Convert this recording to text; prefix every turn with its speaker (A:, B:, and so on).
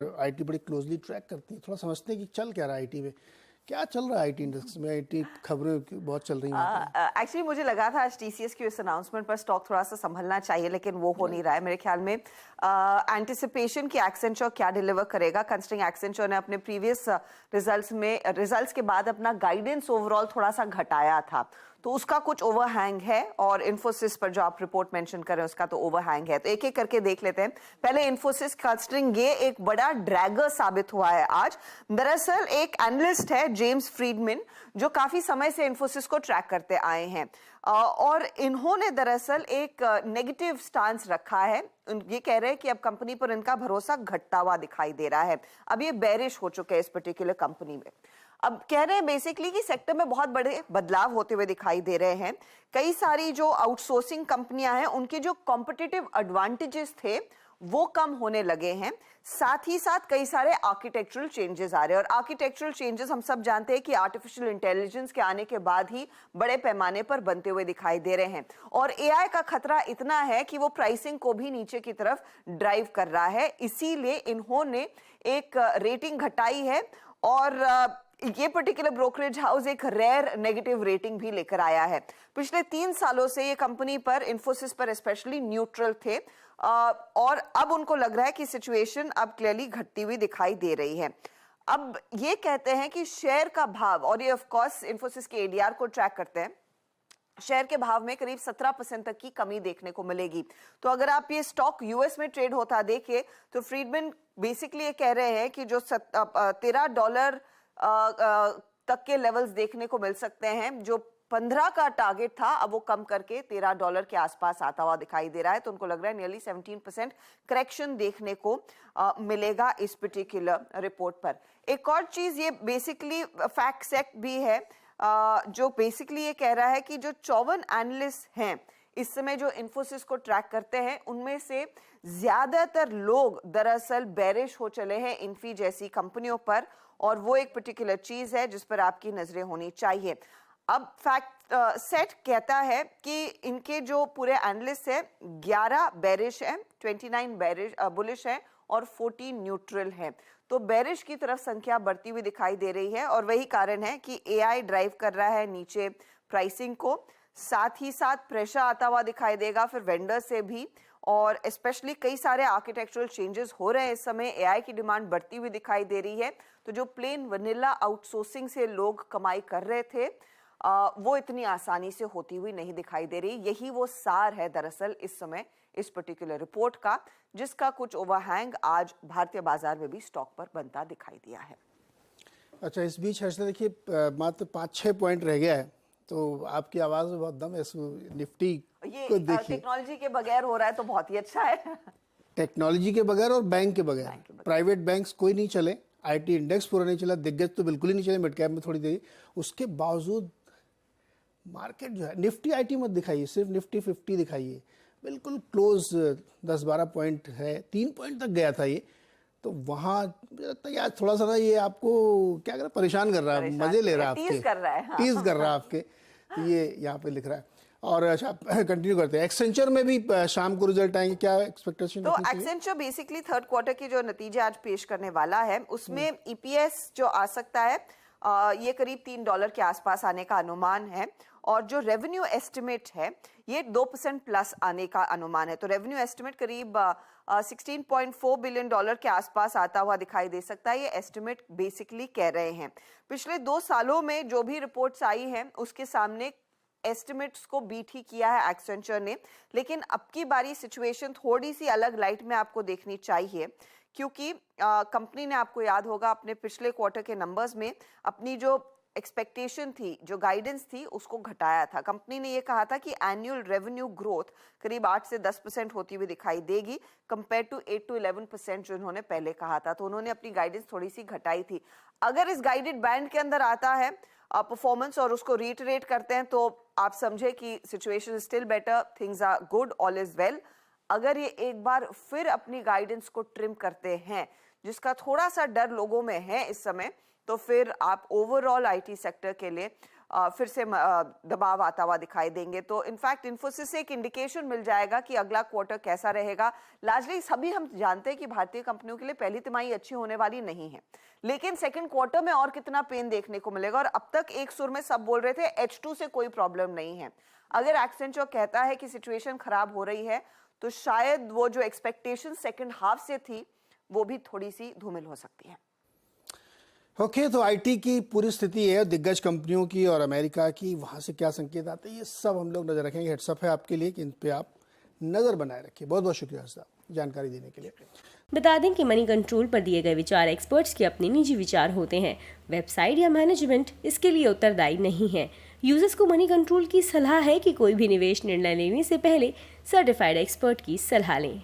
A: IT बड़ी closely track करती है, थोड़ा समझते हैं कि चल क्या रहा है आईटी में, क्या चल रहा है आईटी इंडस्ट्री में। आईटी खबरें बहुत चल रही हैं।
B: एक्चुअली मुझे लगा था आज टीसीएस की इस अनाउंसमेंट पर स्टॉक थोड़ा सा संभलना चाहिए, लेकिन वो हो नहीं रहा है मेरे ख्याल में। एंटिसिपेशन की एक्सेंचर क्या डिलीवर करेगा, कंसिडरिंग एक्सेंचर ने अपने प्रीवियस रिजल्ट्स के बाद अपना गाइडेंस ओवरऑल थोड़ा सा घटाया था, तो उसका कुछ ओवरहैंग है। और इन्फोसिस पर जो आप रिपोर्ट मेंशन कर रहे हैं उसका तो ओवरहैंग है। तो एक एक करके देख लेते हैं। पहले इन्फोसिस, कंसिडरिंग ये एक बड़ा ड्रैगर साबित हुआ है आज। दरअसल एक एनालिस्ट है जेम्स फ्रीडमैन, जो काफी समय से इन्फोसिस को ट्रैक करते आए हैं, और इन्होंने दरअसल एक नेगेटिव स्टांस रखा है। ये कह रहे हैं कि अब कंपनी पर इनका भरोसा घटता हुआ दिखाई दे रहा है। अब ये बेरिश हो चुके हैं इस पर्टिकुलर कंपनी में। अब कह रहे हैं बेसिकली कि सेक्टर में बहुत बड़े बदलाव होते हुए दिखाई दे रहे हैं। कई सारी जो आउटसोर्सिंग कंपनियां हैं उनके जो कॉम्पिटिटिव एडवांटेजेस थे वो कम होने लगे हैं। साथ ही साथ कई सारे आर्किटेक्चरल चेंजेस आ रहे हैं, और आर्किटेक्चरल चेंजेस हम सब जानते हैं कि आर्टिफिशियल इंटेलिजेंस के आने के बाद ही बड़े पैमाने पर बनते हुए दिखाई दे रहे हैं। और एआई का खतरा इतना है कि वो प्राइसिंग को भी नीचे की तरफ ड्राइव कर रहा है। इसीलिए इन्होंने एक रेटिंग घटाई है, और ये पर्टिकुलर ब्रोकरेज हाउस एक रेयर नेगेटिव रेटिंग भी लेकर आया है। पिछले 3 सालों से ये कंपनी पर, इन्फोसिस पर स्पेशली, न्यूट्रल थे, और अब उनको लग रहा है कि सिचुएशन अब क्लियरली घटती हुई दिखाई दे रही है। अब ये कहते हैं कि शेयर का भाव, और ये ऑफ कोर्स इन्फोसिस के एडीआर को ट्रैक करते हैं, शेयर के भाव में करीब 17% तक की कमी देखने को मिलेगी। तो अगर आप ये स्टॉक यूएस में ट्रेड होता देखें तो फ्रीडमैन बेसिकली ये कह रहे हैं कि जो $13 तक के लेवल्स देखने को मिल सकते हैं। जो 15 का टारगेट था अब वो कम करके $13 के आसपास आता हुआ दिखाई दे रहा है। तो उनको लग रहा है नियरली 17% करेक्शन देखने को मिलेगा इस पर्टिकुलर रिपोर्ट पर। एक और चीज, ये बेसिकली फैक्ट चेक भी है, जो बेसिकली ये कह रहा है कि जो 54 एनालिस्ट हैं इस समय जो इन्फोसिस को ट्रैक करते हैं, उनमें से ज्यादातर लोग दरअसल बेरिश हो चले हैं इन्फी जैसी कंपनियों पर, और वो एक पर्टिकुलर चीज है जिस पर आपकी नजरें होनी चाहिए। अब फैक्ट सेट कहता है कि इनके जो पूरे एनालिस्ट है 11 बेरिश है, 29 बेरिश बुलिश है और 14 न्यूट्रल है। तो बेरिश की तरफ संख्या बढ़ती हुई दिखाई दे रही है, और वही कारण है कि एआई ड्राइव कर रहा है नीचे प्राइसिंग को। साथ ही साथ प्रेशर आता हुआ दिखाई देगा फिर वेंडर से भी, और स्पेशली कई सारे आर्किटेक्चरल चेंजेस हो रहे हैं इस समय। एआई की डिमांड बढ़ती हुई दिखाई दे रही है। तो जो प्लेन वनीला आउटसोर्सिंग से लोग कमाई कर रहे थे, वो इतनी आसानी से होती हुई नहीं दिखाई दे रही। यही वो सार है दरअसल इस समय इस पर्टिकुलर रिपोर्ट का, जिसका कुछ ओवरहैंग आज भारतीय बाजार में भी स्टॉक पर बनता दिखाई दिया है।
A: अच्छा, इस बीच हर्षिता देखिए मात्र 5-6 पॉइंट रह गया है, तो आपकी आवाज में बहुत दम है। निफ्टी को देखिए,
B: टेक्नोलॉजी के बगैर हो रहा है तो बहुत ही अच्छा है।
A: टेक्नोलॉजी के बगैर और बैंक के बगैर, प्राइवेट बैंक्स कोई नहीं चले, आईटी इंडेक्स पूरा नहीं चला, दिग्गज तो बिल्कुल ही नहीं चले, मिड कैप में थोड़ी देरी। उसके बावजूद मार्केट जो है, निफ्टी आईटी मत दिखाइए, सिर्फ निफ्टी 50 दिखाइए, बिल्कुल क्लोज 10-12 पॉइंट है, 3 पॉइंट तक गया था ये। तो वहाँ यार थोड़ा सा ना ये आपको क्या कर रहा है, परेशान कर रहा है, मजे ले रहा है आपके,
B: टीज कर रहा है, हाँ।
A: टीज कर रहा है आपके, ये यहाँ पे लिख रहा है। और अच्छा, कंटिन्यू करते हैं। एक्सेंचर में भी शाम को रिजल्ट आएंगे, क्या एक्सपेक्टेशन?
B: तो एक्सेंचर बेसिकली थर्ड क्वार्टर की जो नतीजे आज पेश करने वाला है उसमें ईपीएस जो आ सकता है ये करीब $3 के आसपास आने का अनुमान है, और जो रेवेन्यू एस्टिमेट है ये 2% प्लस आने का अनुमान है। तो रेवेन्यू एस्टिमेट करीब $16.4 बिलियन के आसपास आता हुआ दिखाई दे सकता है, ये एस्टिमेट बेसिकली कह रहे हैं। पिछले 2 सालों में जो भी रिपोर्ट्स आई हैं उसके सामने एस्टिमेट्स को बीट ही किया है एक्सेंचर ने, लेकिन अब की बारी सिचुएशन थोड़ी सी अलग लाइट में आपको देखनी चाहिए, क्योंकि कंपनी ने, आपको याद होगा, अपने पिछले क्वार्टर के नंबर्स में अपनी जो एक्सपेक्टेशन थी, जो गाइडेंस थी, उसको घटाया था। कंपनी ने ये कहा था कि एनुअल रेवेन्यू ग्रोथ करीब 8 से 10% होती हुई दिखाई देगी, कंपेयर टू 8 to 11% जो उन्होंने पहले कहा था। तो उन्होंने अपनी गाइडेंस थोड़ी सी घटाई थी। अगर इस गाइडेड बैंड के अंदर आता है परफॉर्मेंस और उसको रीटरेट करते हैं, तो आप समझे कि situation still better, things are good, all is well. अगर ये एक बार फिर अपनी गाइडेंस को ट्रिम करते हैं, जिसका थोड़ा सा डर लोगों में है इस समय, तो फिर आप ओवरऑल आईटी सेक्टर के लिए फिर से दबाव आता हुआ दिखाई देंगे। तो इनफैक्ट इन्फोसिस से एक इंडिकेशन मिल जाएगा कि अगला क्वार्टर कैसा रहेगा। लार्जली सभी हम जानते हैं कि भारतीय कंपनियों के लिए पहली तिमाही अच्छी होने वाली नहीं है, लेकिन सेकंड क्वार्टर में और कितना पेन देखने को मिलेगा। और अब तक एक सुर में सब बोल रहे थे H2 से कोई प्रॉब्लम नहीं है। अगर एक्सेंचर कहता है कि सिचुएशन खराब हो रही है तो शायद वो जो एक्सपेक्टेशन सेकंड हाफ से थी वो भी थोड़ी सी धूमिल हो सकती है।
A: ओके, तो आईटी की पूरी स्थिति है, दिग्गज कंपनियों की और अमेरिका की, वहां से क्या संकेत आते हैं ये सब हम लोग नजर रखेंगे। हेड्सअप है आपके लिए कि इन पे आप नजर बनाए रखिए। बहुत बहुत शुक्रिया साहब जानकारी देने के लिए।
C: बता दें कि मनी कंट्रोल पर दिए गए विचार एक्सपर्ट्स के अपने निजी विचार होते हैं। वेबसाइट या मैनेजमेंट इसके लिए उत्तरदायी नहीं है। यूजर्स को मनी कंट्रोल की सलाह है कि कोई भी निवेश निर्णय लेने से पहले सर्टिफाइड एक्सपर्ट की सलाह लें।